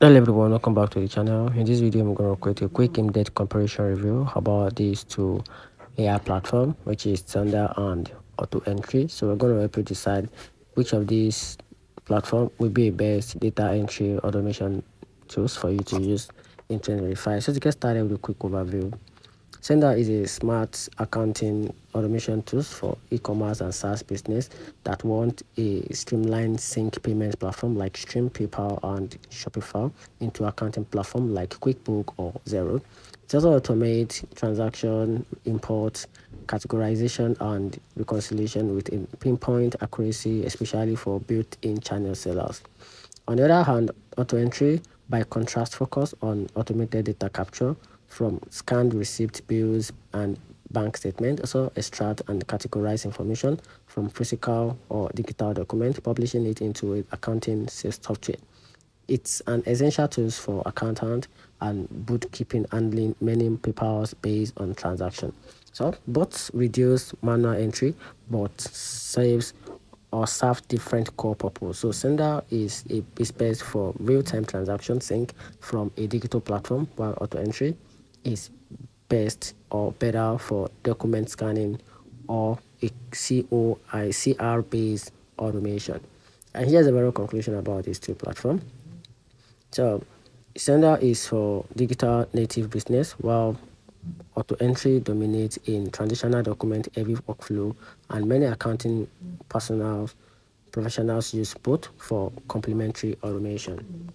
Hello everyone, welcome back to the channel. In this video, I'm going to create a quick in-depth comparison review about these two AI platform, which is Synder and AutoEntry. So we're going to help you decide which of these platform will be the best data entry automation tools for you to use in 2025. So to get started with a quick overview, Synder is a smart accounting automation tools for e-commerce and SaaS business that want a streamlined sync payment platform like Stream, PayPal, and Shopify into accounting platform like QuickBook or Xero. It also automates transaction, import, categorization, and reconciliation with a pinpoint accuracy, especially for built-in channel sellers. On the other hand, AutoEntry, by contrast, focus on automated data capture from scanned receipt bills and bank statement, also extract and categorize information from physical or digital document, publishing it into an accounting software. It's an essential tool for accountant and bookkeeping, handling many papers based on transaction. So both reduce manual entry but saves or serve different core purpose. So Synder is best for real-time transaction sync from a digital platform, while AutoEntry is best or better for document scanning or a CR based automation. And here's a very conclusion about these two platforms. So Synder is for digital native business, while AutoEntry dominates in traditional document heavy workflow, and many accounting professionals use both for complementary automation.